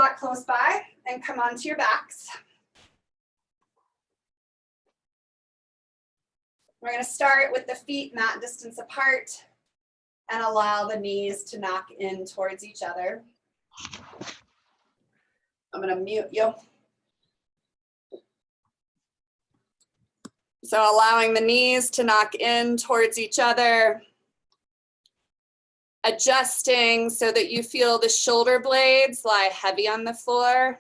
squat close by and come onto your backs. We're going to start with the feet mat distance apart and allow the knees to knock in towards each other. I'm going to mute you. So allowing the knees to knock in towards each other. Adjusting so that you feel the shoulder blades lie heavy on the floor.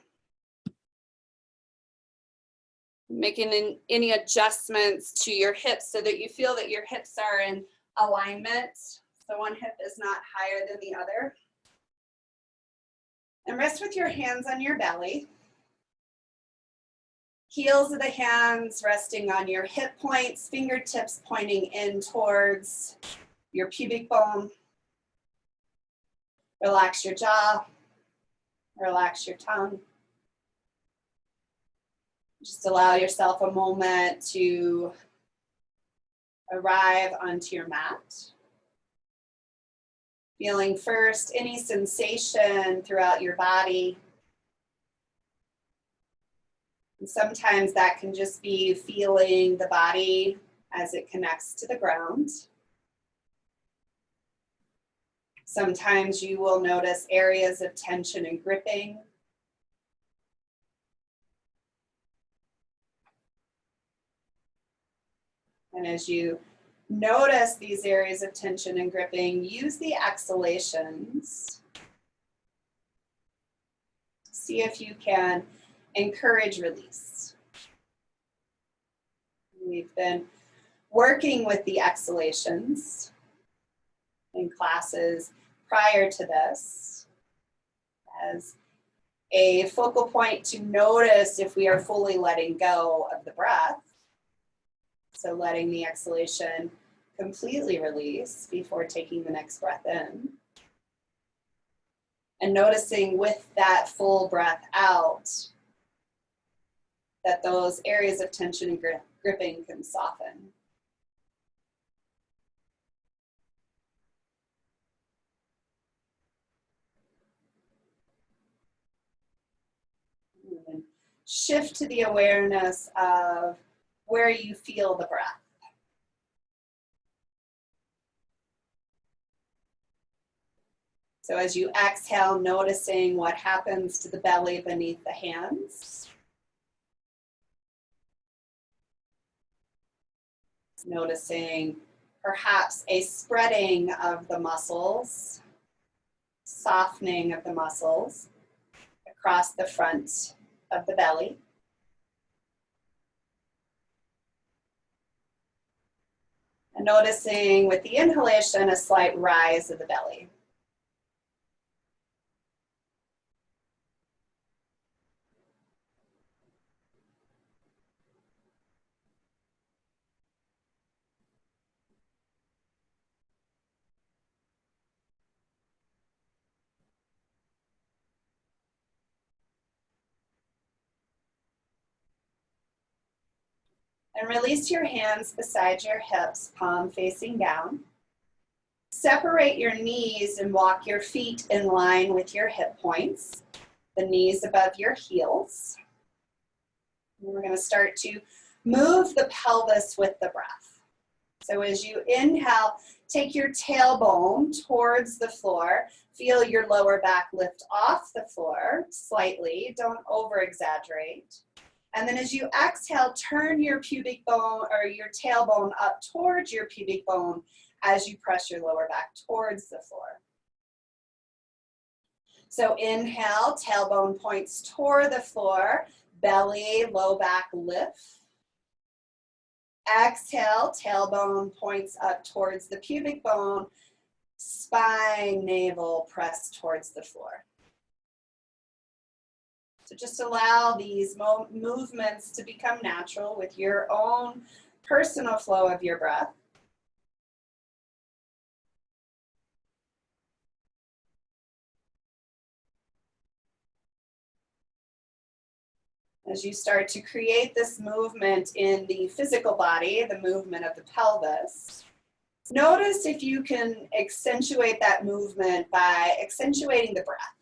Making any adjustments to your hips so that you feel that your hips are in alignment. So one hip is not higher than the other. And rest with your hands on your belly. Heels of the hands resting on your hip points, fingertips pointing in towards your pubic bone. Relax your jaw, relax your tongue. Just allow yourself a moment to arrive onto your mat. Feeling first any sensation throughout your body. And sometimes that can just be feeling the body as it connects to the ground. Sometimes you will notice areas of tension and gripping. And as you notice these areas of tension and gripping, use the exhalations. See if you can encourage release. We've been working with the exhalations in classes prior to this as a focal point to notice if we are fully letting go of the breath. So letting the exhalation completely release before taking the next breath in. And noticing with that full breath out that those areas of tension and gripping can soften. And shift to the awareness of where you feel the breath. So as you exhale, noticing what happens to the belly beneath the hands. Noticing perhaps a spreading of the muscles, softening of the muscles across the front of the belly. And noticing with the inhalation a slight rise of the belly. And release your hands beside your hips, palm facing down. Separate your knees and walk your feet in line with your hip points, the knees above your heels. And we're going to start to move the pelvis with the breath. So as you inhale, take your tailbone towards the floor. Feel your lower back lift off the floor slightly. Don't over-exaggerate. And then as you exhale, turn your pubic bone or your tailbone up towards your pubic bone as you press your lower back towards the floor. So inhale, tailbone points toward the floor, belly, low back lift. Exhale, tailbone points up towards the pubic bone, spine, navel, press towards the floor. So just allow these movements to become natural with your own personal flow of your breath. As you start to create this movement in the physical body, the movement of the pelvis, notice if you can accentuate that movement by accentuating the breath.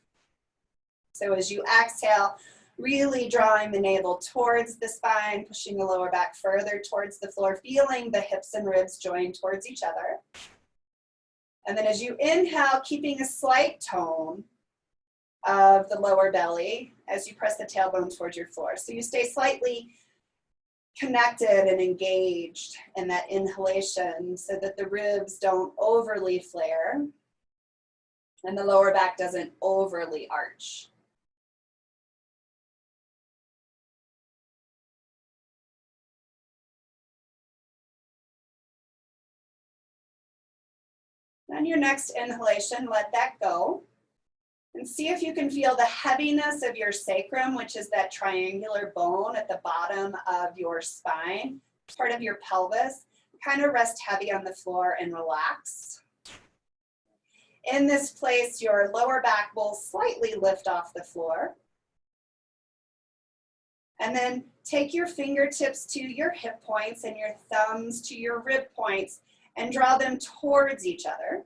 So as you exhale, really drawing the navel towards the spine, pushing the lower back further towards the floor, feeling the hips and ribs join towards each other. And then as you inhale, keeping a slight tone of the lower belly as you press the tailbone towards your floor. So you stay slightly connected and engaged in that inhalation so that the ribs don't overly flare and the lower back doesn't overly arch. On your next inhalation, let that go. And see if you can feel the heaviness of your sacrum, which is that triangular bone at the bottom of your spine, part of your pelvis. Kind of rest heavy on the floor and relax. In this place, your lower back will slightly lift off the floor. And then take your fingertips to your hip points and your thumbs to your rib points and draw them towards each other.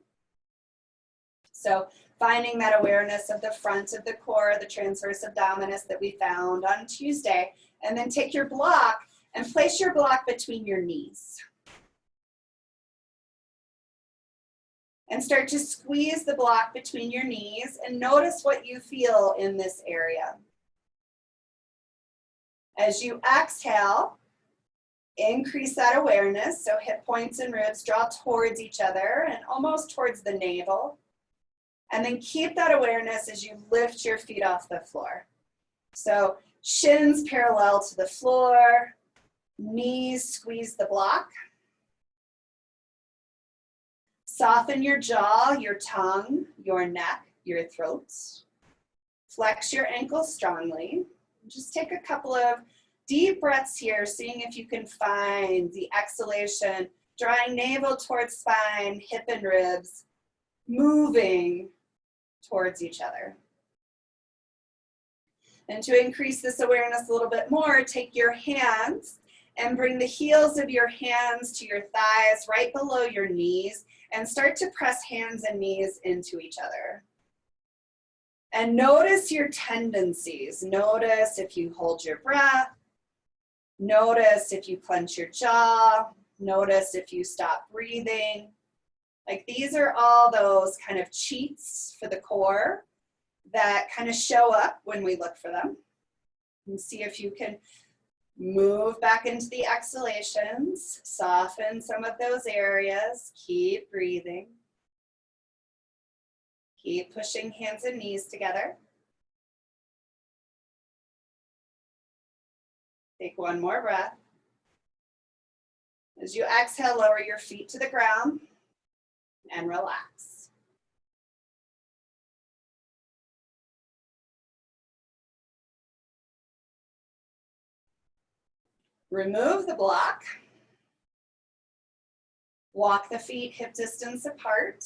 So finding that awareness of the front of the core, the transverse abdominis that we found on Tuesday, and then take your block and place your block between your knees. And start to squeeze the block between your knees and notice what you feel in this area. As you exhale, increase that awareness, so hip points and ribs draw towards each other and almost towards the navel. And then keep that awareness as you lift your feet off the floor. So shins parallel to the floor, knees squeeze the block. Soften your jaw, your tongue, your neck, your throat. Flex your ankles strongly. Just take a couple of deep breaths here, seeing if you can find the exhalation, drawing navel towards spine, hip and ribs, moving towards each other. And to increase this awareness a little bit more, take your hands and bring the heels of your hands to your thighs right below your knees and start to press hands and knees into each other. And notice your tendencies. Notice if you hold your breath. Notice if you clench your jaw. Notice if you stop breathing. Like these are all those kind of cheats for the core that kind of show up when we look for them. And see if you can move back into the exhalations, soften some of those areas, keep breathing. Keep pushing hands and knees together. Take one more breath. As you exhale, lower your feet to the ground and relax. Remove the block. Walk the feet hip distance apart.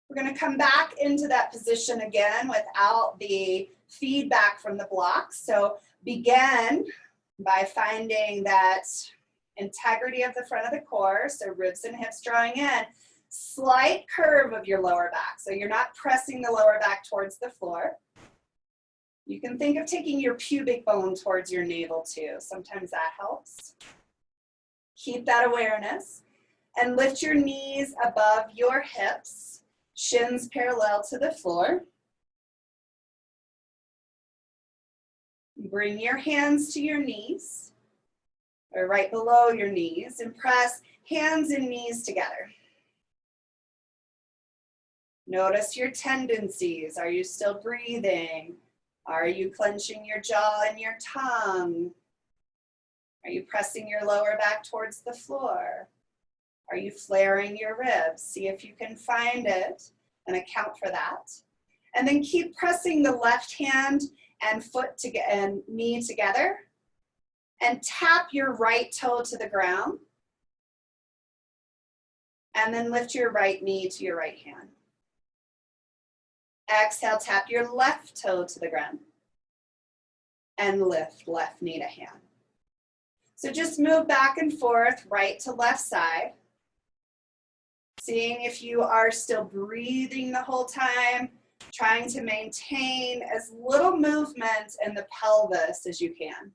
We're going to come back into that position again without the feedback from the block. So begin by finding that integrity of the front of the core, so ribs and hips drawing in. Slight curve of your lower back, so you're not pressing the lower back towards the floor. You can think of taking your pubic bone towards your navel too. Sometimes that helps. Keep that awareness and lift your knees above your hips, shins parallel to the floor. Bring your hands to your knees or right below your knees and press hands and knees together. Notice your tendencies. Are you still breathing? Are you clenching your jaw and your tongue? Are you pressing your lower back towards the floor? Are you flaring your ribs? See if you can find it and account for that. And then keep pressing the left hand and foot and knee together. And tap your right toe to the ground. And then lift your right knee to your right hand. Exhale, tap your left toe to the ground. And lift left knee to hand. So just move back and forth, right to left side. Seeing if you are still breathing the whole time. trying to maintain as little movement in the pelvis as you can.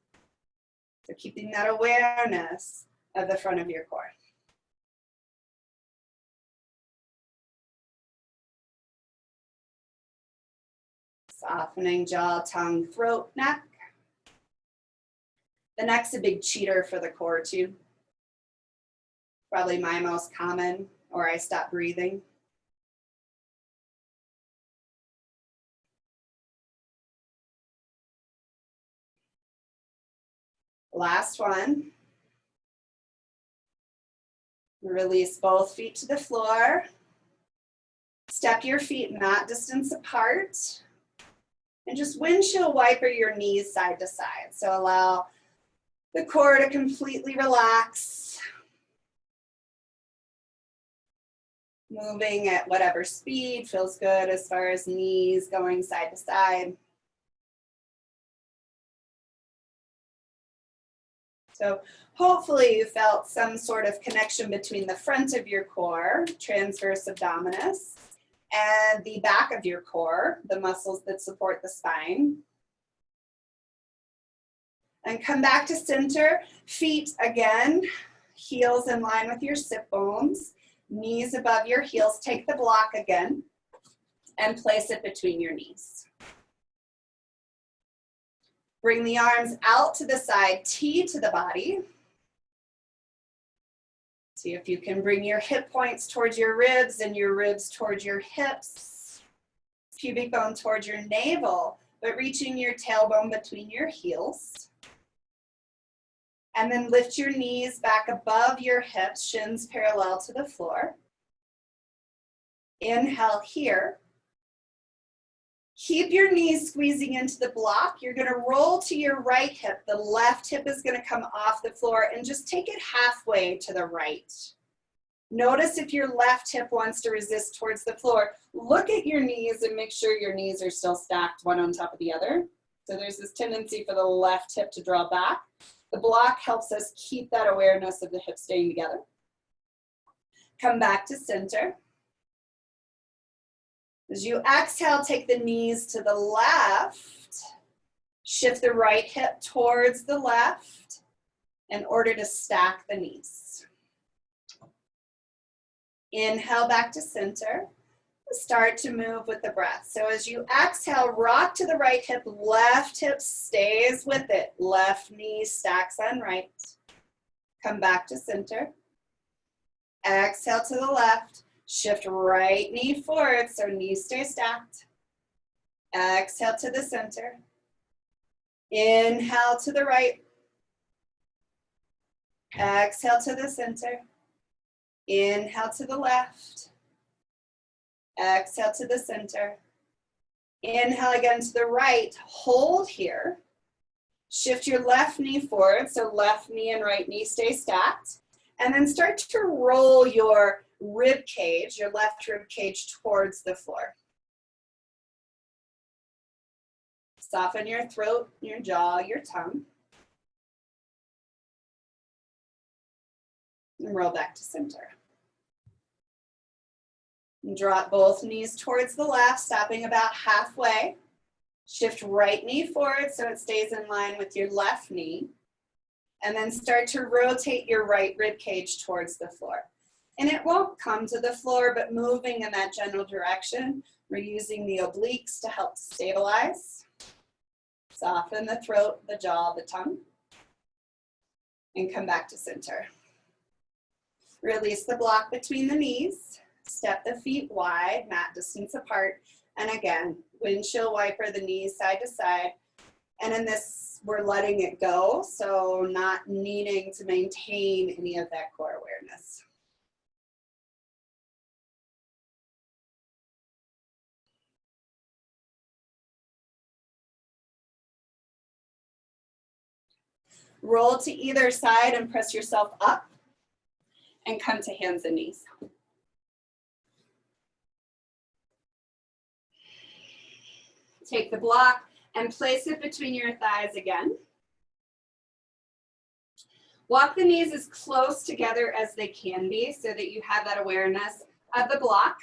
So keeping that awareness of the front of your core. Softening jaw, tongue, throat, neck. The neck's a big cheater for the core too. Probably my most common, or I stop breathing. Last one. Release both feet to the floor. Step your feet not distance apart. And just windshield wiper your knees side to side. So allow the core to completely relax. Moving at whatever speed feels good as far as knees going side to side. So hopefully you felt some sort of connection between the front of your core, transverse abdominis, and the back of your core, the muscles that support the spine. And come back to center, feet again, heels in line with your sit bones, knees above your heels. Take the block again and place it between your knees. Bring the arms out to the side, T to the body. See if you can bring your hip points towards your ribs and your ribs towards your hips. Pubic bone towards your navel, but reaching your tailbone between your heels. And then lift your knees back above your hips, shins parallel to the floor. Inhale here. Keep your knees squeezing into the block. You're going to roll to your right hip. The left hip is going to come off the floor and just take it halfway to the right. Notice if your left hip wants to resist towards the floor. Look at your knees and make sure your knees are still stacked one on top of the other. So there's this tendency for the left hip to draw back. The block helps us keep that awareness of the hip staying together. Come back to center. As you exhale, take the knees to the left. Shift the right hip towards the left in order to stack the knees. Inhale back to center. Start to move with the breath. So as you exhale, rock to the right hip, left hip stays with it. Left knee stacks on right. Come back to center. Exhale to the left. Shift right knee forward so knees stay stacked. Exhale to the center. Inhale to the right. Exhale to the center. Inhale to the left. Exhale to the center. Inhale again to the right. Hold here. Shift your left knee forward so left knee and right knee stay stacked. And then start to roll your rib cage, your left rib cage towards the floor. Soften your throat, your jaw, your tongue. And roll back to center. And drop both knees towards the left, stopping about halfway. Shift right knee forward so it stays in line with your left knee. And then start to rotate your right rib cage towards the floor. And it won't come to the floor, but moving in that general direction. We're using the obliques to help stabilize. Soften the throat, the jaw, the tongue. And come back to center. Release the block between the knees. Step the feet wide, mat distance apart. And again, windshield wiper the knees side to side. And in this, we're letting it go, so not needing to maintain any of that core awareness. Roll to either side and press yourself up and come to hands and knees. Take the block and place it between your thighs again. Walk the knees as close together as they can be so that you have that awareness of the block.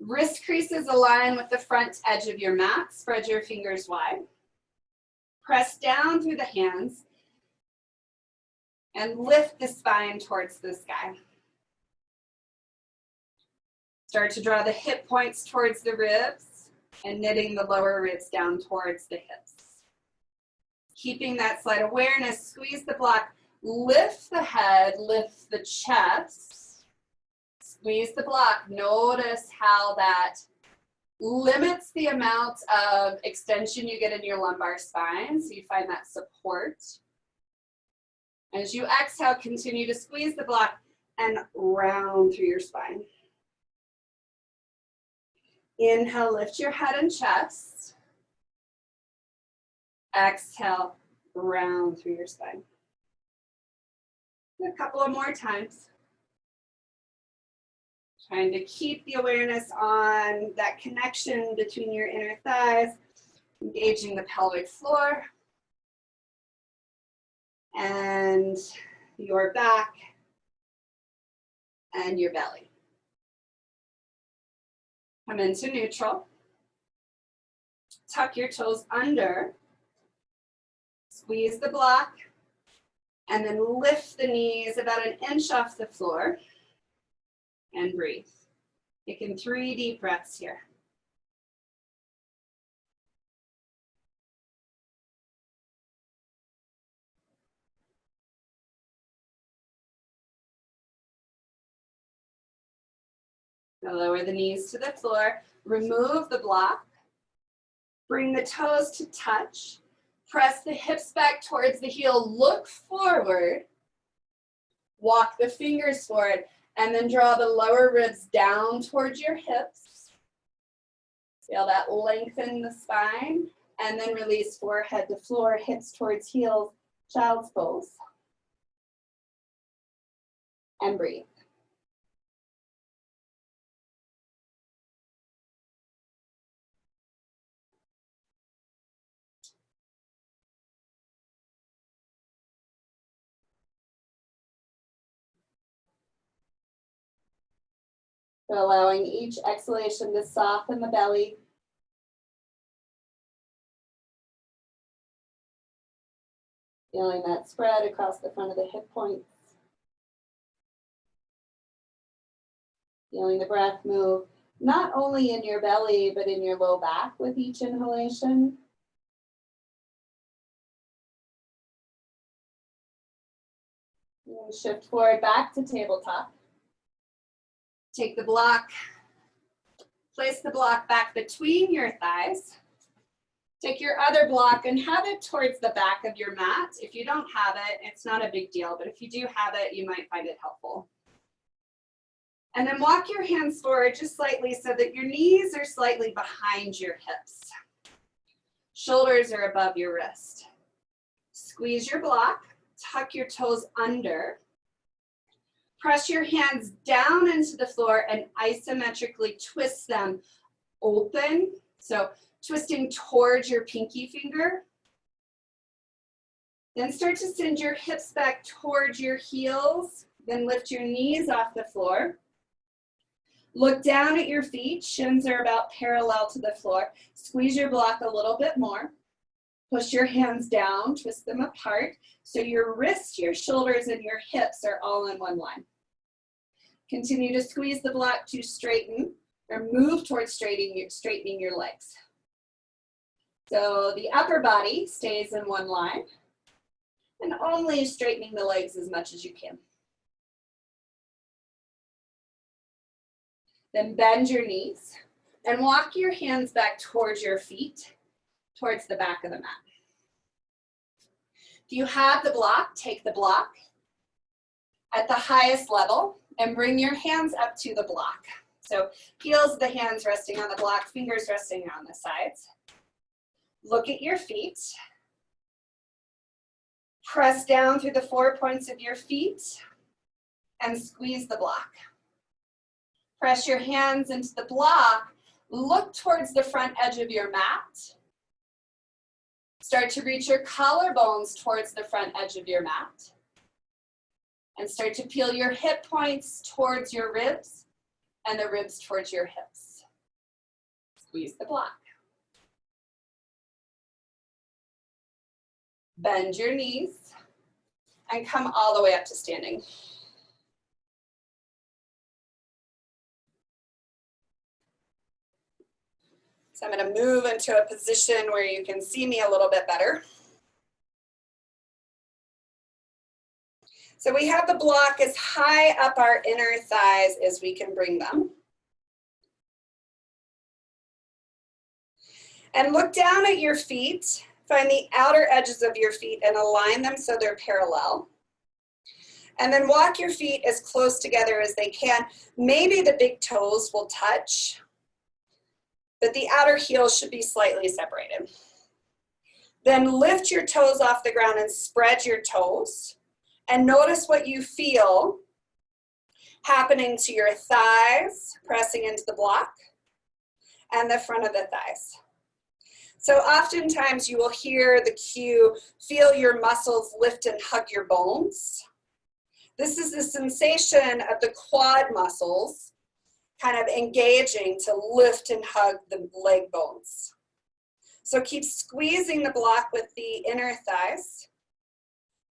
Wrist creases align with the front edge of your mat. Spread your fingers wide. Press down through the hands and lift the spine towards the sky. Start to draw the hip points towards the ribs and knitting the lower ribs down towards the hips. Keeping that slight awareness, squeeze the block, lift the head, lift the chest, squeeze the block. Notice how that limits the amount of extension you get in your lumbar spine, so you find that support. As you exhale, continue to squeeze the block and round through your spine. Inhale, lift your head and chest. Exhale, round through your spine. A couple of more times. Trying to keep the awareness on that connection between your inner thighs, engaging the pelvic floor and your back and your belly. Come into neutral. Tuck your toes under. Squeeze the block. And then lift the knees about an inch off the floor. And breathe. Taking 3 deep breaths here. Now lower the knees to the floor. Remove the block. Bring the toes to touch. Press the hips back towards the heel. Look forward. Walk the fingers forward. And then draw the lower ribs down towards your hips. Feel that lengthen the spine. And then release forehead to floor, hips towards heels, child's pose. And breathe. So allowing each exhalation to soften the belly. Feeling that spread across the front of the hip points. Feeling the breath move, not only in your belly, but in your low back with each inhalation. And shift forward back to tabletop. Take the block, place the block back between your thighs. Take your other block and have it towards the back of your mat. If you don't have it, it's not a big deal, but if you do have it, you might find it helpful. And then walk your hands forward just slightly so that your knees are slightly behind your hips. Shoulders are above your wrist. Squeeze your block, tuck your toes under. Press your hands down into the floor and isometrically twist them open. So twisting towards your pinky finger. Then start to send your hips back towards your heels. Then lift your knees off the floor. Look down at your feet. Shins are about parallel to the floor. Squeeze your block a little bit more. Push your hands down, twist them apart. So your wrists, your shoulders, and your hips are all in one line. Continue to squeeze the block to straighten or move towards straightening your legs. So the upper body stays in one line and only straightening the legs as much as you can. Then bend your knees and walk your hands back towards your feet, towards the back of the mat. If you have the block, take the block at the highest level and bring your hands up to the block. So heels of the hands resting on the block, fingers resting on the sides. Look at your feet. Press down through the 4 points of your feet and squeeze the block. Press your hands into the block. Look towards the front edge of your mat. Start to reach your collarbones towards the front edge of your mat. And start to peel your hip points towards your ribs and the ribs towards your hips. Squeeze the block. Bend your knees and come all the way up to standing. So I'm going to move into a position where you can see me a little bit better. So we have the block as high up our inner thighs as we can bring them. And look down at your feet. Find the outer edges of your feet and align them so they're parallel. And then walk your feet as close together as they can. Maybe the big toes will touch, but the outer heels should be slightly separated. Then lift your toes off the ground and spread your toes. And notice what you feel happening to your thighs, pressing into the block, and the front of the thighs. So oftentimes you will hear the cue, feel your muscles lift and hug your bones. This is the sensation of the quad muscles kind of engaging to lift and hug the leg bones. So keep squeezing the block with the inner thighs.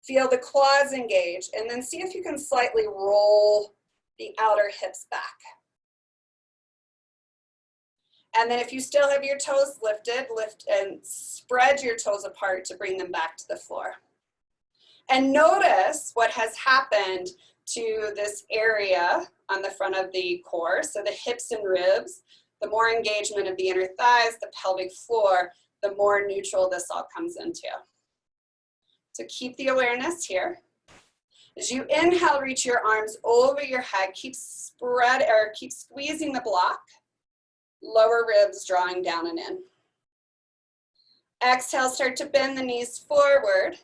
Feel the quads engage, and then see if you can slightly roll the outer hips back. And then if you still have your toes lifted, lift and spread your toes apart to bring them back to the floor. And notice what has happened to this area on the front of the core. So the hips and ribs, the more engagement of the inner thighs, the pelvic floor, the more neutral this all comes into. So keep the awareness here. As you inhale, reach your arms over your head. Keep squeezing the block. Lower ribs drawing down and in. Exhale, start to bend the knees forward.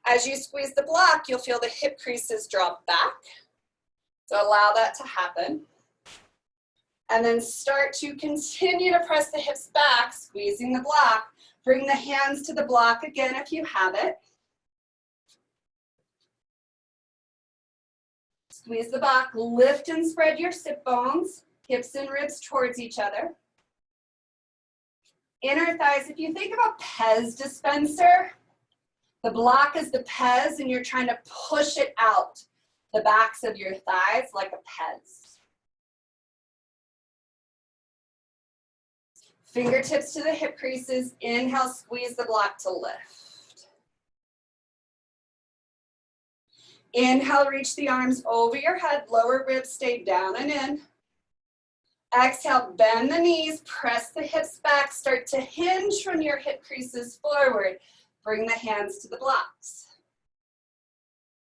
As you squeeze the block, you'll feel the hip creases drop back. So allow that to happen. And then start to continue to press the hips back, squeezing the block. Bring the hands to the block again if you have it. Squeeze the block, lift and spread your sit bones, hips and ribs towards each other. Inner thighs, if you think of a Pez dispenser, the block is the Pez and you're trying to push it out the backs of your thighs like a Pez. Fingertips to the hip creases, inhale, squeeze the block to lift. Inhale, reach the arms over your head, lower ribs stay down and in. Exhale, bend the knees, press the hips back, start to hinge from your hip creases forward. Bring the hands to the blocks.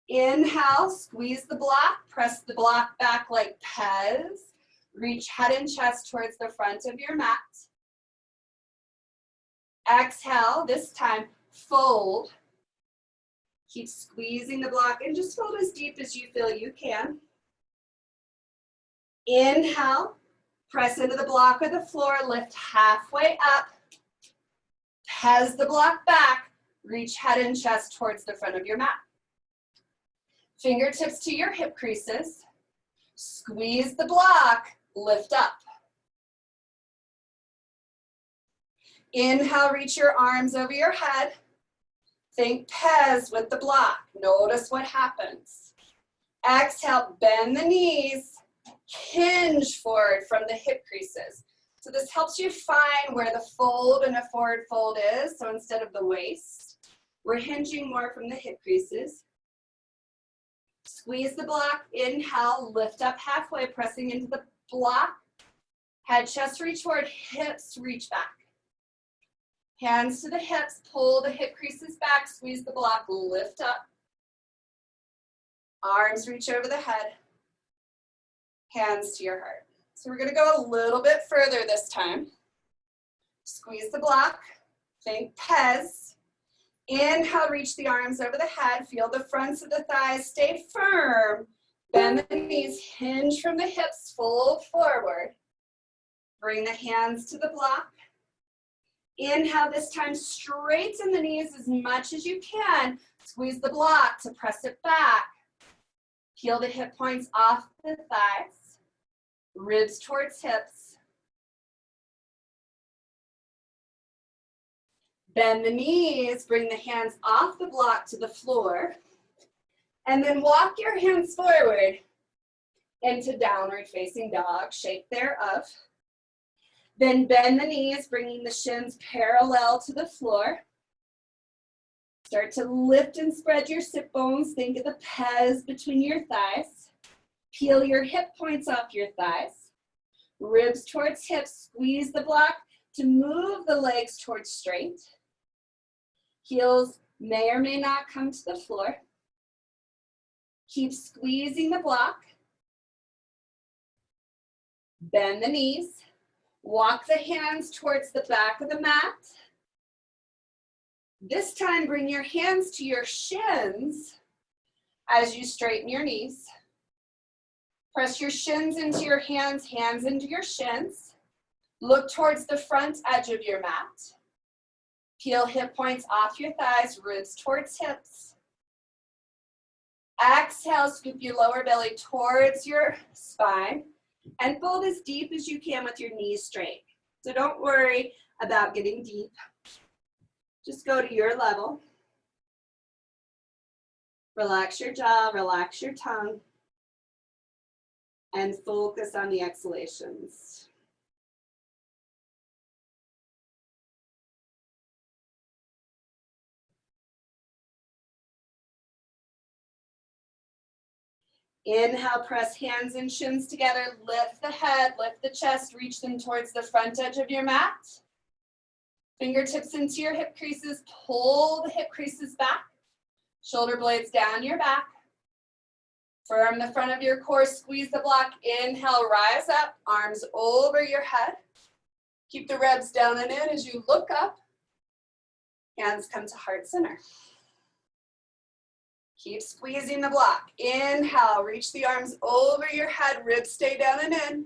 Inhale, squeeze the block, press the block back like Pez. Reach head and chest towards the front of your mat. Exhale, this time fold. Keep squeezing the block and just fold as deep as you feel you can. Inhale, press into the block or the floor, lift halfway up. Pez the block back, reach head and chest towards the front of your mat. Fingertips to your hip creases. Squeeze the block, lift up. Inhale, reach your arms over your head. Think Pez with the block. Notice what happens. Exhale, bend the knees, hinge forward from the hip creases. So this helps you find where the fold in a forward fold is. So instead of the waist, we're hinging more from the hip creases. Squeeze the block, inhale, lift up halfway, pressing into the block. Head, chest reach forward, hips reach back. Hands to the hips, pull the hip creases back, squeeze the block, lift up. Arms reach over the head. Hands to your heart. So we're gonna go a little bit further this time. Squeeze the block, think Pez. Inhale, reach the arms over the head, feel the fronts of the thighs, stay firm. Bend the knees, hinge from the hips, fold forward. Bring the hands to the block. Inhale, this time straighten the knees as much as you can. Squeeze the block to press it back. Peel the hip points off the thighs. Ribs towards hips. Bend the knees, bring the hands off the block to the floor, and then walk your hands forward into downward facing dog, shape thereof. Then bend the knees, bringing the shins parallel to the floor. Start to lift and spread your sit bones. Think of the pez between your thighs. Peel your hip points off your thighs. Ribs towards hips, squeeze the block to move the legs towards straight. Heels may or may not come to the floor. Keep squeezing the block. Bend the knees. Walk the hands towards the back of the mat. This time, bring your hands to your shins as you straighten your knees. Press your shins into your hands, hands into your shins. Look towards the front edge of your mat. Peel hip points off your thighs, ribs towards hips. Exhale, scoop your lower belly towards your spine and fold as deep as you can with your knees straight. So don't worry about getting deep. Just go to your level. Relax your jaw, relax your tongue, and focus on the exhalations. Inhale, press hands and shins together. Lift the head, lift the chest, reach them towards the front edge of your mat. Fingertips into your hip creases, pull the hip creases back. Shoulder blades down your back. Firm the front of your core, squeeze the block. Inhale, rise up, arms over your head. Keep the ribs down and in as you look up. Hands come to heart center. Keep squeezing the block. Inhale, reach the arms over your head, ribs stay down and in.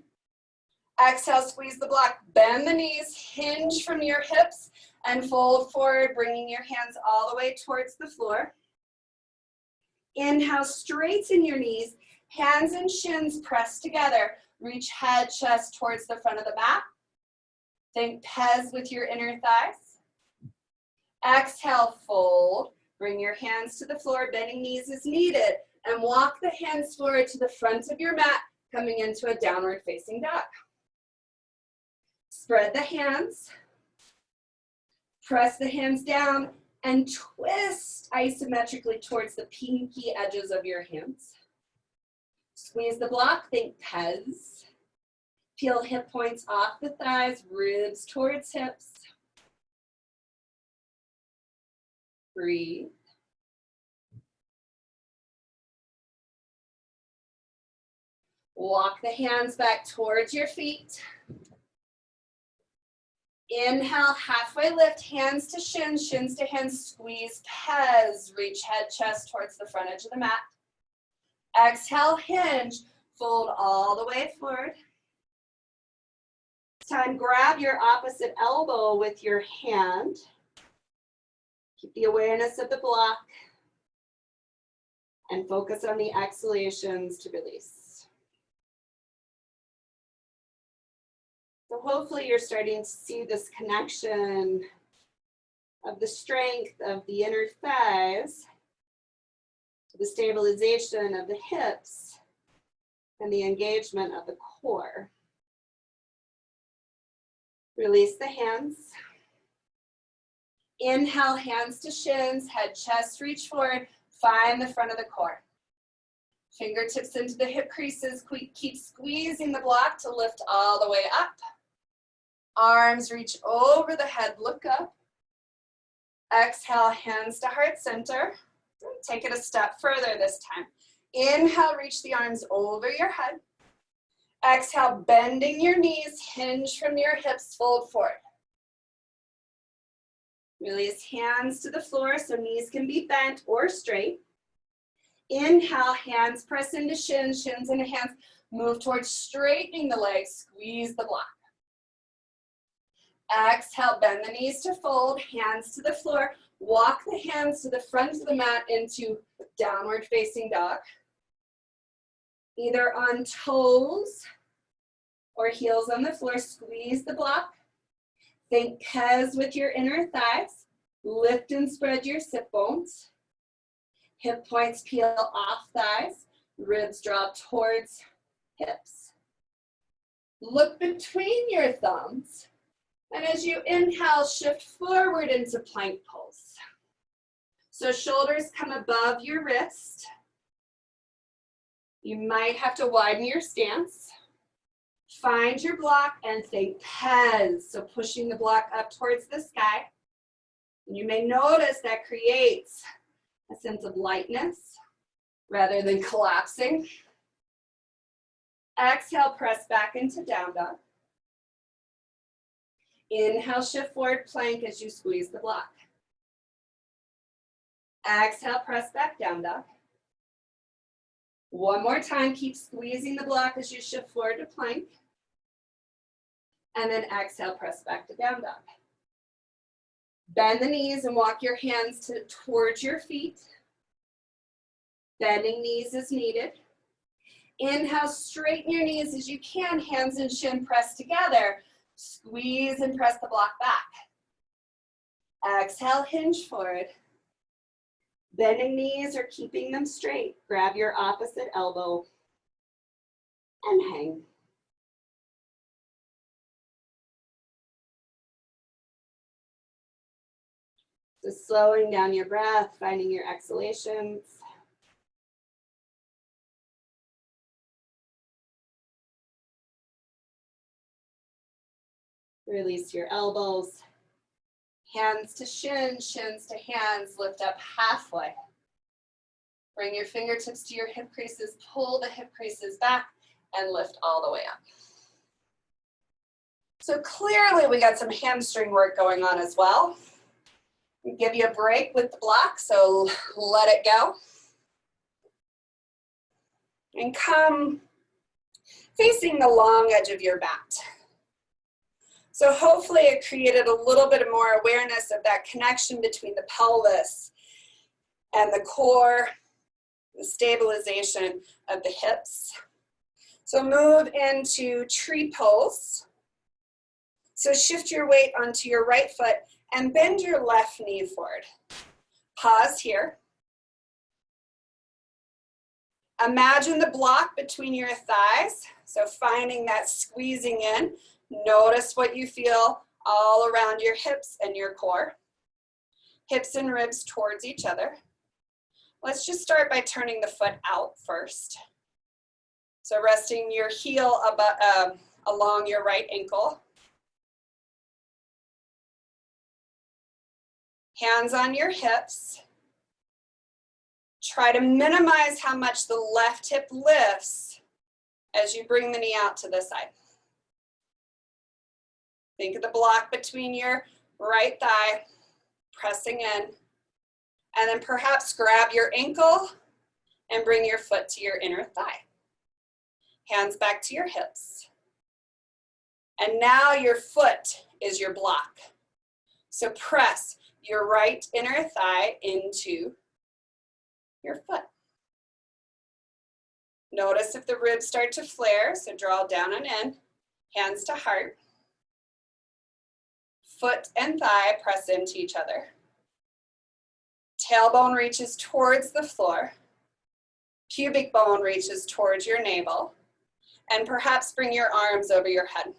Exhale, squeeze the block, bend the knees, hinge from your hips, and fold forward, bringing your hands all the way towards the floor. Inhale, straighten your knees, hands and shins press together. Reach head, chest towards the front of the mat. Think pez with your inner thighs. Exhale, fold. Bring your hands to the floor, bending knees as needed, and walk the hands forward to the front of your mat, coming into a downward facing dog. Spread the hands, press the hands down, and twist isometrically towards the pinky edges of your hands. Squeeze the block, think pez. Peel hip points off the thighs, ribs towards hips. Breathe. Walk the hands back towards your feet. Inhale, halfway lift, hands to shins, shins to hands, squeeze, pez, reach head, chest towards the front edge of the mat. Exhale, hinge, fold all the way forward. This time, grab your opposite elbow with your hand. Keep the awareness of the block and focus on the exhalations to release. So hopefully you're starting to see this connection of the strength of the inner thighs, the stabilization of the hips, and the engagement of the core. Release the hands. Inhale, hands to shins, head, chest, reach forward, find the front of the core. Fingertips into the hip creases, keep squeezing the block to lift all the way up. Arms reach over the head, look up. Exhale, hands to heart center. Take it a step further this time. Inhale, reach the arms over your head. Exhale, bending your knees, hinge from your hips, fold forward. Release hands to the floor so knees can be bent or straight. Inhale, hands press into shins, shins into hands. Move towards straightening the legs, squeeze the block. Exhale, bend the knees to fold, hands to the floor. Walk the hands to the front of the mat into downward facing dog. Either on toes or heels on the floor, squeeze the block. Think pez with your inner thighs. Lift and spread your sit bones. Hip points peel off thighs. Ribs draw towards hips. Look between your thumbs. And as you inhale, shift forward into plank pose. So shoulders come above your wrist. You might have to widen your stance. Find your block and think pez. So pushing the block up towards the sky. And you may notice that creates a sense of lightness rather than collapsing. Exhale, press back into down dog. Inhale, shift forward plank as you squeeze the block. Exhale, press back down dog. One more time, keep squeezing the block as you shift forward to plank. And then exhale, press back to down dog. Bend the knees and walk your hands towards your feet. Bending knees is needed. Inhale, straighten your knees as you can, hands and shin pressed together. Squeeze and press the block back. Exhale, hinge forward. Bending knees or keeping them straight. Grab your opposite elbow and hang. So slowing down your breath, finding your exhalations. Release your elbows. Hands to shins, shins to hands, lift up halfway. Bring your fingertips to your hip creases, pull the hip creases back, and lift all the way up. So clearly we got some hamstring work going on as well. We give you a break with the block, so let it go. And come facing the long edge of your mat. So hopefully it created a little bit more awareness of that connection between the pelvis and the core, the stabilization of the hips. So move into tree pose. So shift your weight onto your right foot and bend your left knee forward. Pause here. Imagine the block between your thighs. So finding that squeezing in. Notice what you feel all around your hips and your core. Hips and ribs towards each other. Let's just start by turning the foot out first. So resting your heel along your right ankle. Hands on your hips. Try to minimize how much the left hip lifts as you bring the knee out to the side. Think of the block between your right thigh, pressing in, and then perhaps grab your ankle and bring your foot to your inner thigh. Hands back to your hips. And now your foot is your block. So press your right inner thigh into your foot. Notice if the ribs start to flare, so draw down and in, hands to heart. Foot and thigh press into each other. Tailbone reaches towards the floor. Pubic bone reaches towards your navel. And perhaps bring your arms over your head.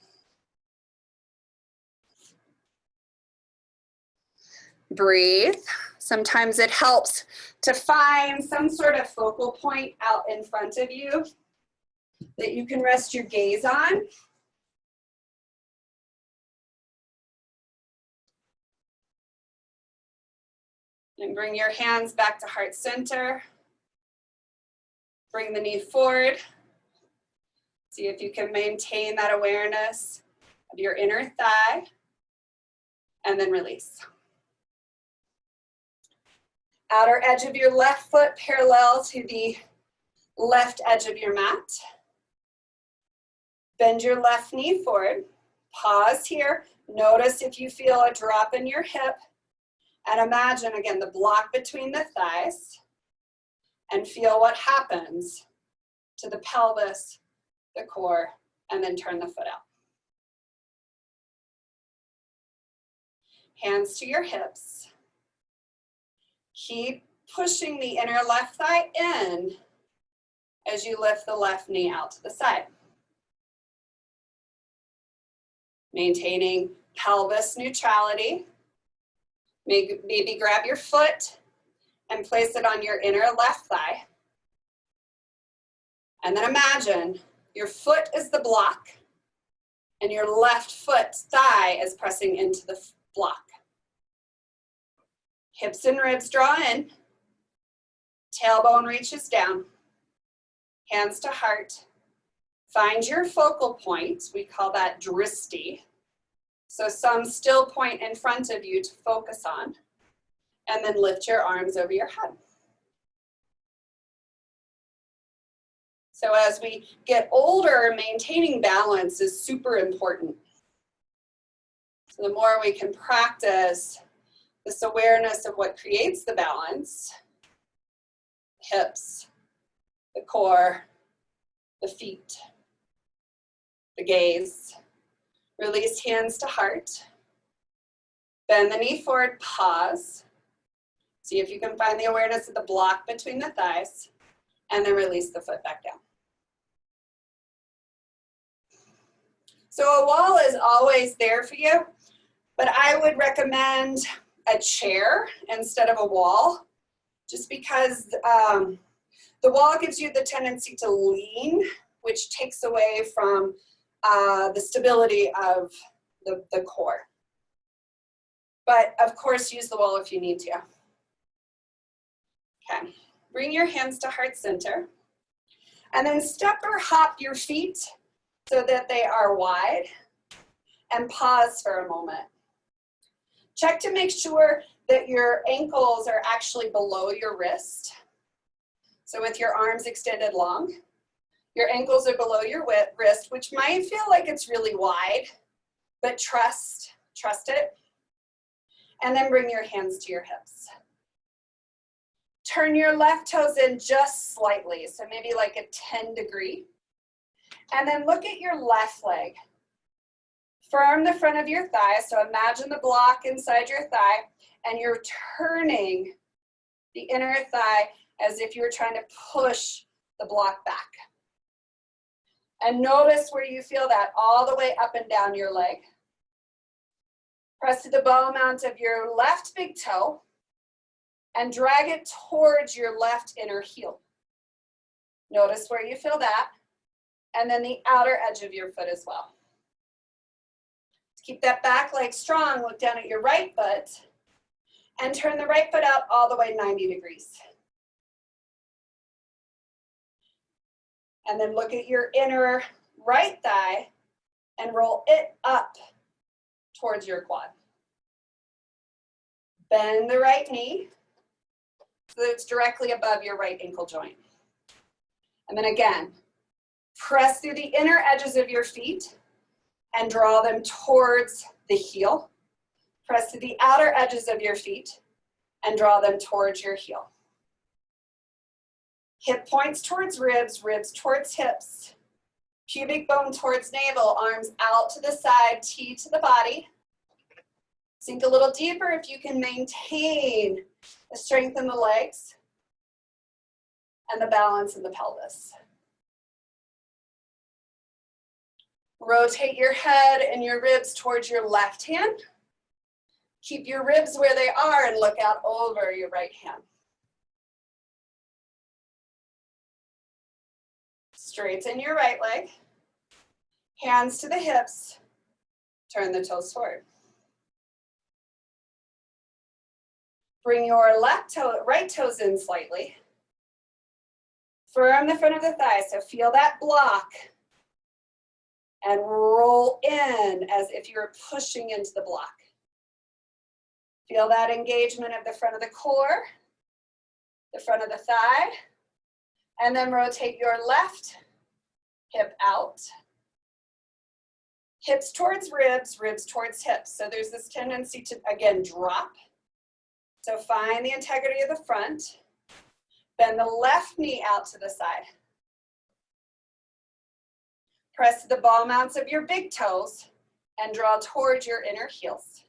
Breathe. Sometimes it helps to find some sort of focal point out in front of you that you can rest your gaze on. And bring your hands back to heart center. Bring the knee forward. See if you can maintain that awareness of your inner thigh. And then release. Outer edge of your left foot parallel to the left edge of your mat. Bend your left knee forward. Pause here. Notice if you feel a drop in your hip. And imagine, again, the block between the thighs. And feel what happens to the pelvis, the core, and then turn the foot out. Hands to your hips. Keep pushing the inner left thigh in as you lift the left knee out to the side. Maintaining pelvis neutrality. Maybe grab your foot and place it on your inner left thigh. And then imagine your foot is the block and your left foot thigh is pressing into the block. Hips and ribs draw in. Tailbone reaches down. Hands to heart. Find your focal point. We call that dristi. So some still point in front of you to focus on. And then lift your arms over your head. So as we get older, maintaining balance is super important. So the more we can practice this awareness of what creates the balance, hips, the core, the feet, the gaze. Release hands to heart. Bend the knee forward, pause. See if you can find the awareness of the block between the thighs, and then release the foot back down. So a wall is always there for you, but I would recommend a chair instead of a wall, just because the wall gives you the tendency to lean, which takes away from the stability of the core. But of course, use the wall if you need to. Okay, bring your hands to heart center. And then step or hop your feet so that they are wide. And pause for a moment. Check to make sure that your ankles are actually below your wrist. So with your arms extended long, your ankles are below your wrist, which might feel like it's really wide, but trust it. And then bring your hands to your hips. Turn your left toes in just slightly, so maybe like a 10-degree. And then look at your left leg. Firm the front of your thigh, so imagine the block inside your thigh, and you're turning the inner thigh as if you were trying to push the block back. And notice where you feel that all the way up and down your leg. Press to the ball mount of your left big toe and drag it towards your left inner heel. Notice where you feel that, and then the outer edge of your foot as well. Keep that back leg strong, look down at your right foot, and turn the right foot out all the way 90 degrees. And then look at your inner right thigh and roll it up towards your quad. Bend the right knee so that it's directly above your right ankle joint. And then again, press through the inner edges of your feet and draw them towards the heel. Press to the outer edges of your feet and draw them towards your heel. Hip points towards ribs, ribs towards hips. Pubic bone towards navel, arms out to the side, T to the body. Sink a little deeper if you can maintain the strength in the legs and the balance in the pelvis. Rotate your head and your ribs towards your left hand. Keep your ribs where they are and look out over your right hand. Straighten your right leg. Hands to the hips. Turn the toes forward. Bring your right toes in slightly. Firm the front of the thigh, so feel that block. And roll in as if you're pushing into the block. Feel that engagement of the front of the core, the front of the thigh, and then rotate your left hip out. Hips towards ribs, ribs towards hips. So there's this tendency to, again, drop. So find the integrity of the front. Bend the left knee out to the side. Press the ball mounts of your big toes and draw towards your inner heels.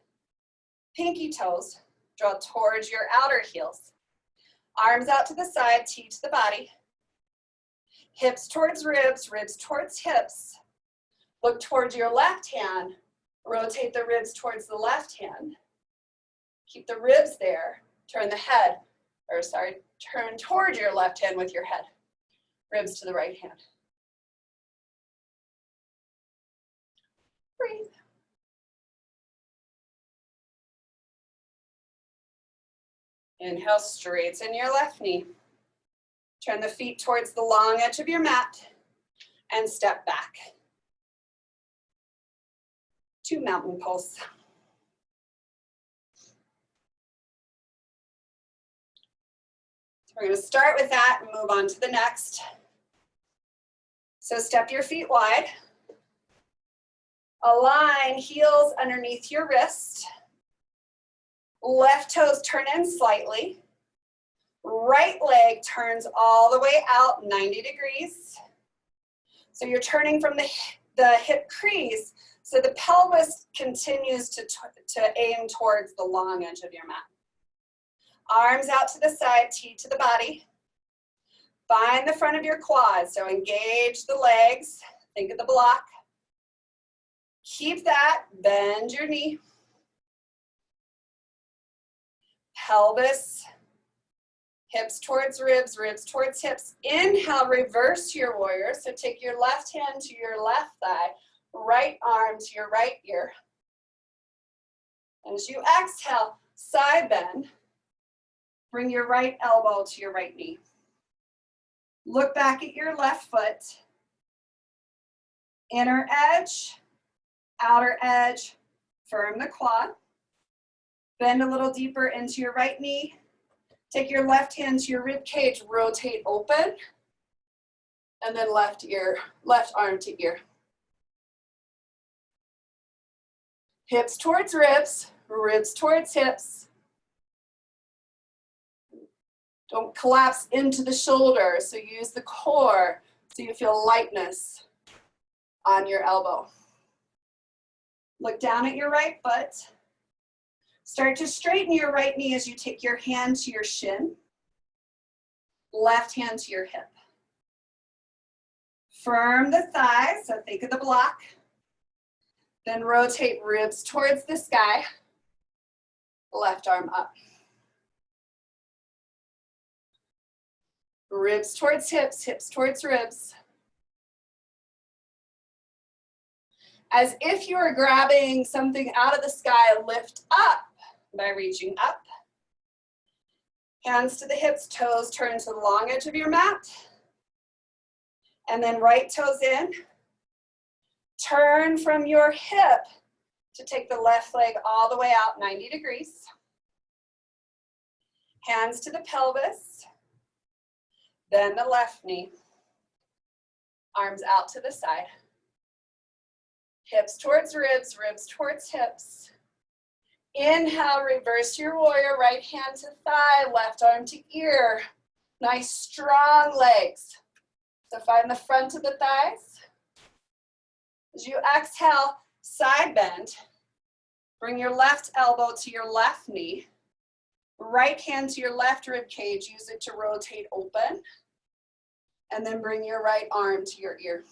Pinky toes draw towards your outer heels. Arms out to the side, T to the body. Hips towards ribs, ribs towards hips. Look towards your left hand. Rotate the ribs towards the left hand. Keep the ribs there. Turn the head, turn towards your left hand with your head. Ribs to the right hand. Breathe. Inhale, straighten your left knee. Turn the feet towards the long edge of your mat and step back. 2 mountain pose. So we're going to start with that and move on to the next. So step your feet wide. Align heels underneath your wrist. Left toes turn in slightly. Right leg turns all the way out 90 degrees. So you're turning from the hip crease, so the pelvis continues to aim towards the long edge of your mat. Arms out to the side, T to the body. Find the front of your quads, so engage the legs. Think of the block. Keep that, bend your knee. Pelvis, hips towards ribs, ribs towards hips. Inhale, reverse your warrior. So take your left hand to your left thigh, right arm to your right ear. And as you exhale, side bend. Bring your right elbow to your right knee. Look back at your left foot. Inner edge, outer edge, firm the quad. Bend a little deeper into your right knee. Take your left hand to your rib cage, rotate open. And then left arm to ear. Hips towards ribs, ribs towards hips. Don't collapse into the shoulders, so use the core so you feel lightness on your elbow. Look down at your right foot. Start to straighten your right knee as you take your hand to your shin, left hand to your hip. Firm the thighs, so think of the block. Then rotate ribs towards the sky, left arm up. Ribs towards hips, hips towards ribs. As if you are grabbing something out of the sky, lift up by reaching up. Hands to the hips, toes turn to the long edge of your mat. And then right toes in. Turn from your hip to take the left leg all the way out 90 degrees. Hands to the pelvis. Then the left knee. Arms out to the side. Hips towards ribs, ribs towards hips. Inhale, reverse your warrior, right hand to thigh, left arm to ear. Nice strong legs. So find the front of the thighs. As you exhale, side bend. Bring your left elbow to your left knee. Right hand to your left rib cage, use it to rotate open. And then bring your right arm to your ear.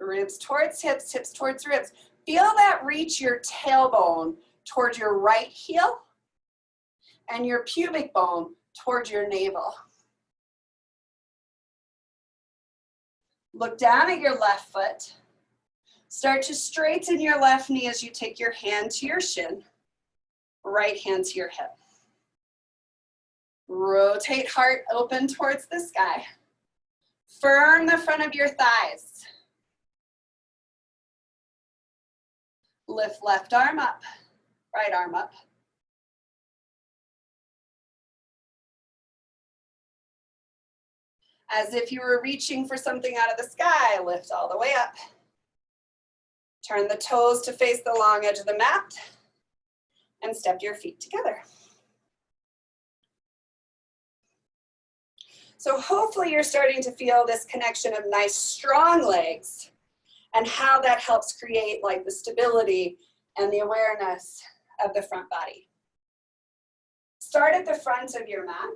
Ribs towards hips, hips towards ribs. Feel that reach your tailbone towards your right heel and your pubic bone towards your navel. Look down at your left foot. Start to straighten your left knee as you take your hand to your shin, right hand to your hip. Rotate heart open towards the sky. Firm the front of your thighs. Lift left arm up, right arm up. As if you were reaching for something out of the sky, lift all the way up. Turn the toes to face the long edge of the mat and step your feet together. So hopefully you're starting to feel this connection of nice strong legs and how that helps create like the stability and the awareness of the front body. Start at the front of your mat.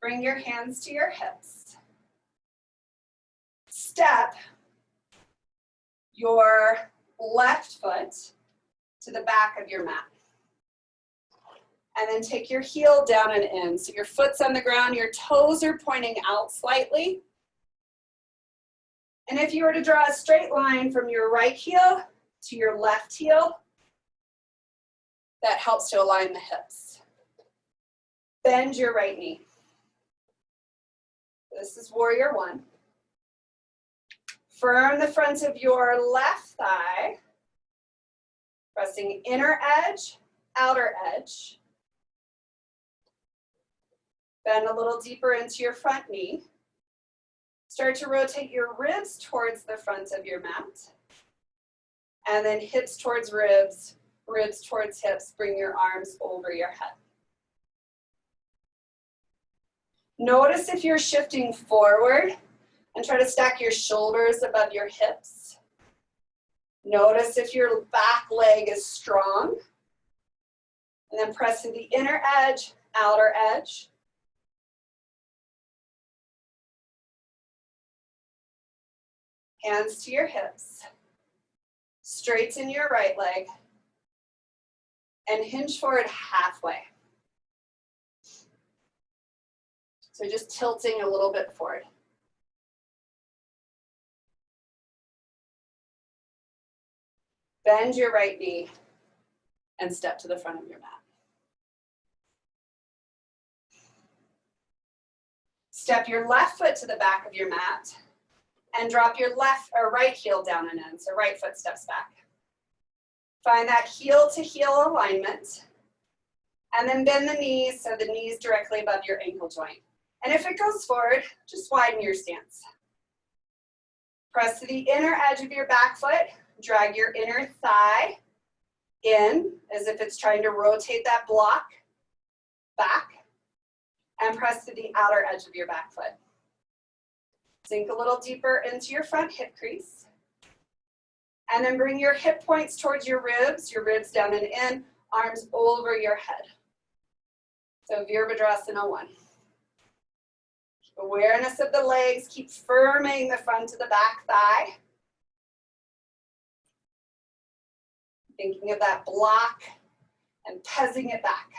Bring your hands to your hips. Step your left foot to the back of your mat. And then take your heel down and in. So your foot's on the ground, your toes are pointing out slightly. And if you were to draw a straight line from your right heel to your left heel, that helps to align the hips. Bend your right knee. This is warrior one. Firm the front of your left thigh, pressing inner edge, outer edge. Bend a little deeper into your front knee. Start to rotate your ribs towards the front of your mat. And then hips towards ribs, ribs towards hips. Bring your arms over your head. Notice if you're shifting forward and try to stack your shoulders above your hips. Notice if your back leg is strong. And then press to the inner edge, outer edge. Hands to your hips. Straighten your right leg. And hinge forward halfway. So just tilting a little bit forward. Bend your right knee and step to the front of your mat. Step your left foot to the back of your mat and drop your left or right heel down and in, so right foot steps back. Find that heel to heel alignment and then bend the knees so the knees directly above your ankle joint. And if it goes forward, just widen your stance. Press to the inner edge of your back foot, drag your inner thigh in as if it's trying to rotate that block back, and press to the outer edge of your back foot. Sink a little deeper into your front hip crease. And then bring your hip points towards your ribs down and in, arms over your head. So Virabhadrasana 1. Keep awareness of the legs, keep firming the front of the back thigh. Thinking of that block and pezzing it back.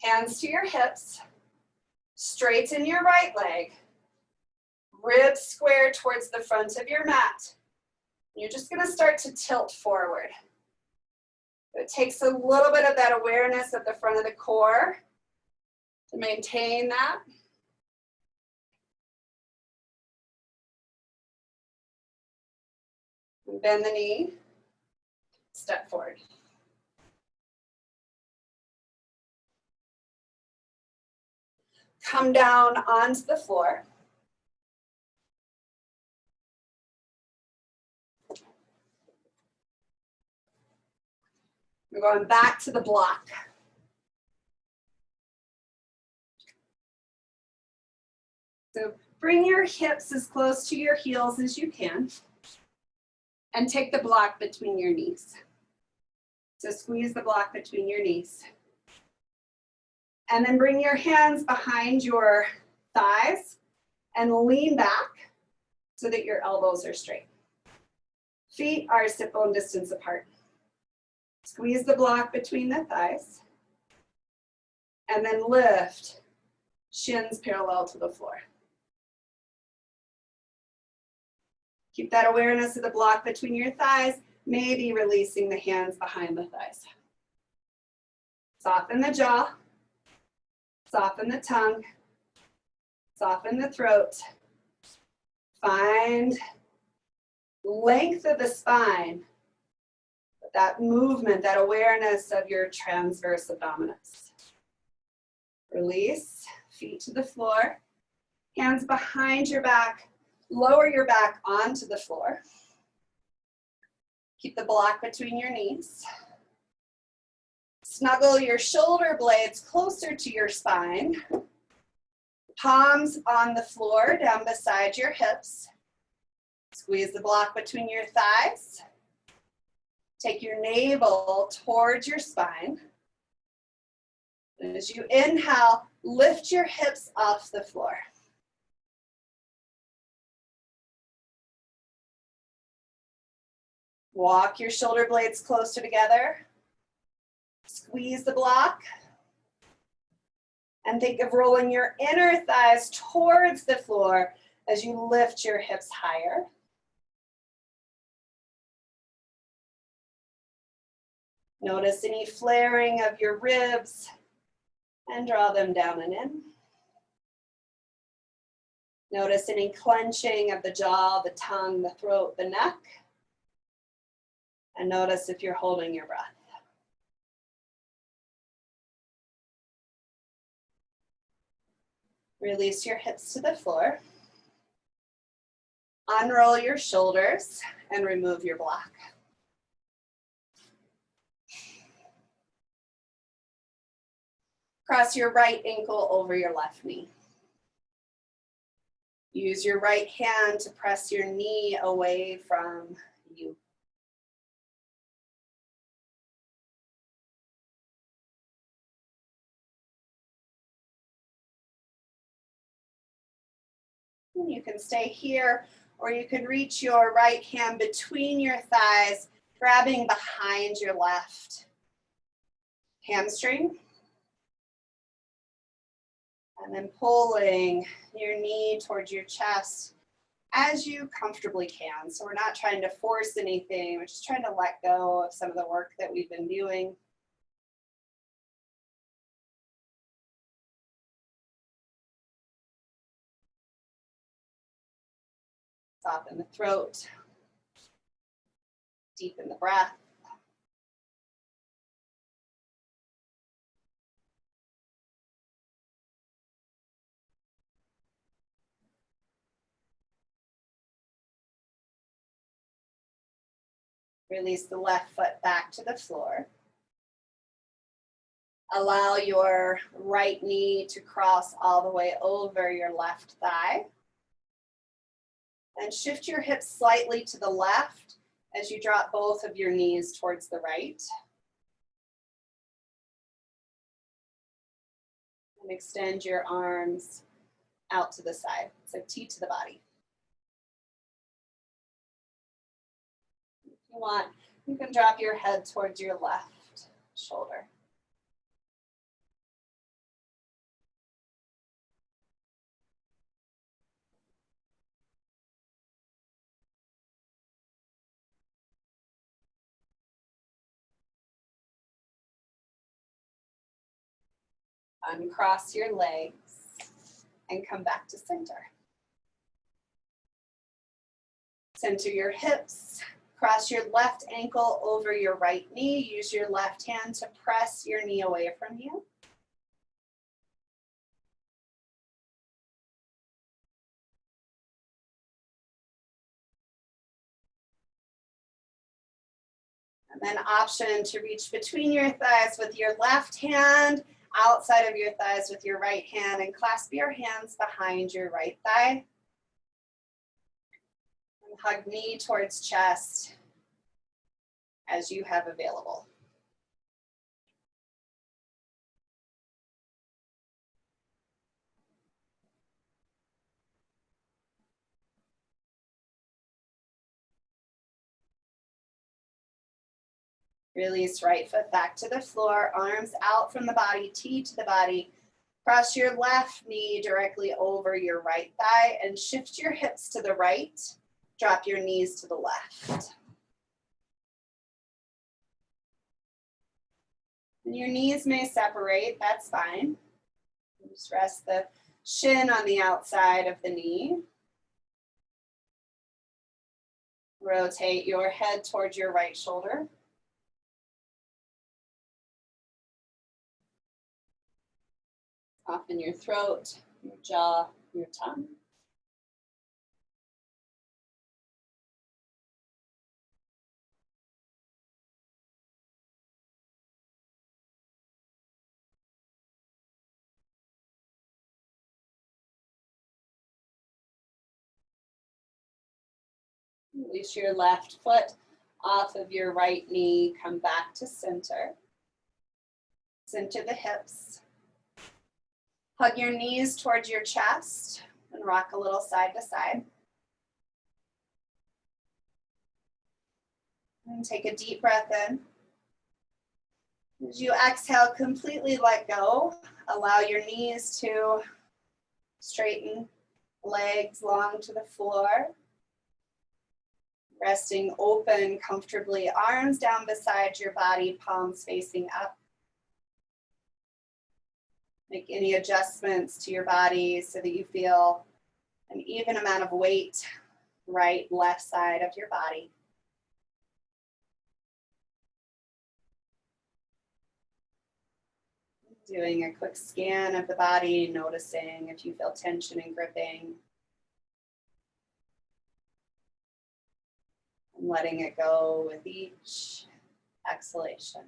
Hands to your hips. Straighten your right leg. Ribs square towards the front of your mat. You're just going to start to tilt forward. It takes a little bit of that awareness at the front of the core to maintain that. And bend the knee, step forward. Come down onto the floor. We're going back to the block. So bring your hips as close to your heels as you can and take the block between your knees. So squeeze the block between your knees. And then bring your hands behind your thighs and lean back so that your elbows are straight. Feet are sit bone distance apart. Squeeze the block between the thighs. And then lift, shins parallel to the floor. Keep that awareness of the block between your thighs, maybe releasing the hands behind the thighs. Soften the jaw. Soften the tongue, soften the throat. Find length of the spine, that movement, that awareness of your transverse abdominis. Release, feet to the floor, hands behind your back, lower your back onto the floor. Keep the block between your knees. Snuggle your shoulder blades closer to your spine. Palms on the floor, down beside your hips. Squeeze the block between your thighs. Take your navel towards your spine. And as you inhale, lift your hips off the floor. Walk your shoulder blades closer together. Squeeze the block. And think of rolling your inner thighs towards the floor as you lift your hips higher. Notice any flaring of your ribs and draw them down and in. Notice any clenching of the jaw, the tongue, the throat, the neck. And notice if you're holding your breath. Release your hips to the floor. Unroll your shoulders and remove your block. Cross your right ankle over your left knee. Use your right hand to press your knee away from you. You can stay here, or you can reach your right hand between your thighs, grabbing behind your left hamstring. And then pulling your knee towards your chest as you comfortably can. So we're not trying to force anything, we're just trying to let go of some of the work that we've been doing. Soften the throat, deepen the breath. Release the left foot back to the floor. Allow your right knee to cross all the way over your left thigh. And shift your hips slightly to the left as you drop both of your knees towards the right. And extend your arms out to the side. So T to the body. If you want, you can drop your head towards your left shoulder. Uncross your legs and come back to center. Center your hips. Cross your left ankle over your right knee. Use your left hand to press your knee away from you. And then option to reach between your thighs with your left hand, outside of your thighs with your right hand, and clasp your hands behind your right thigh. And hug knee towards chest as you have available. Release right foot back to the floor, arms out from the body, T to the body. Cross your left knee directly over your right thigh and shift your hips to the right. Drop your knees to the left. And your knees may separate, that's fine. Just rest the shin on the outside of the knee. Rotate your head towards your right shoulder. Soften your throat, your jaw, your tongue. Release your left foot off of your right knee, come back to center. Center the hips. Hug your knees towards your chest and rock a little side to side. And take a deep breath in. As you exhale, completely let go. Allow your knees to straighten, legs long to the floor. Resting open comfortably, arms down beside your body, palms facing up. Make any adjustments to your body so that you feel an even amount of weight, right, left side of your body. Doing a quick scan of the body, noticing if you feel tension and gripping. And letting it go with each exhalation.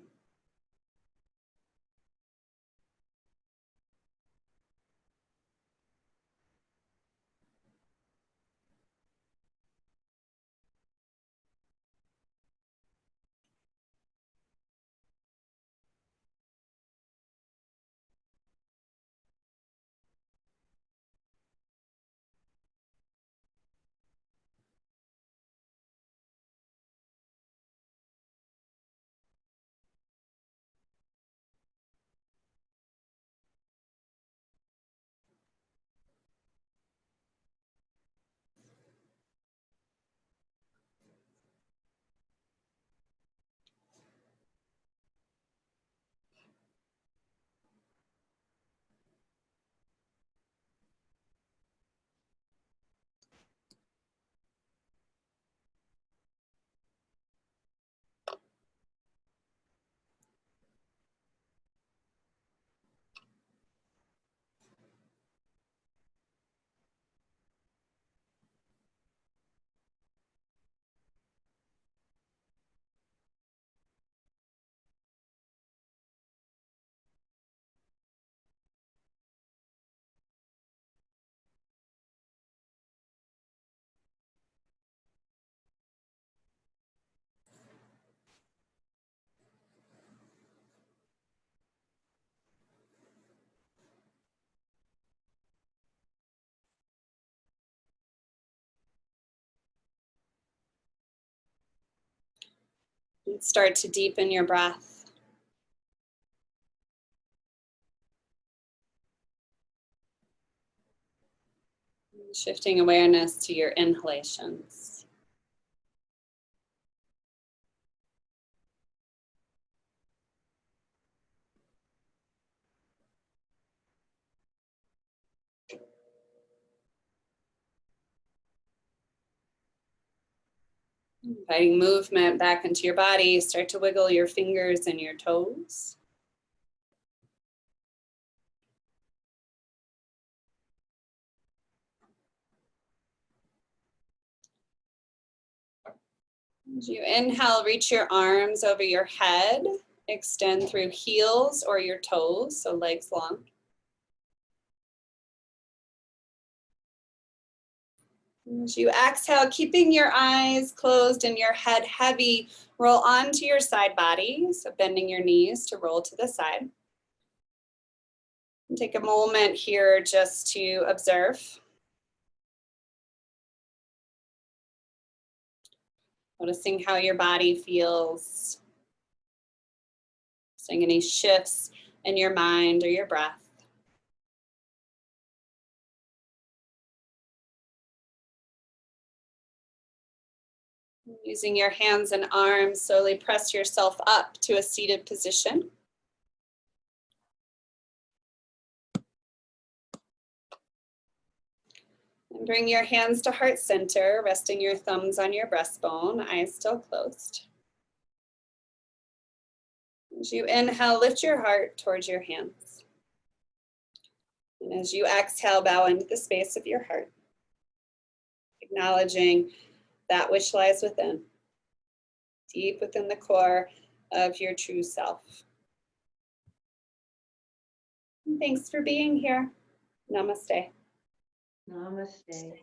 And start to deepen your breath. Shifting awareness to your inhalations. Inviting movement back into your body. Start to wiggle your fingers and your toes. As you inhale, reach your arms over your head. Extend through heels or your toes, so legs long. As you exhale, keeping your eyes closed and your head heavy, roll onto your side body, so bending your knees to roll to the side. And take a moment here just to observe. Noticing how your body feels. Seeing any shifts in your mind or your breath. Using your hands and arms, slowly press yourself up to a seated position. And bring your hands to heart center, resting your thumbs on your breastbone, eyes still closed. As you inhale, lift your heart towards your hands. And as you exhale, bow into the space of your heart, acknowledging that which lies within, deep within the core of your true self. And thanks for being here. Namaste. Namaste.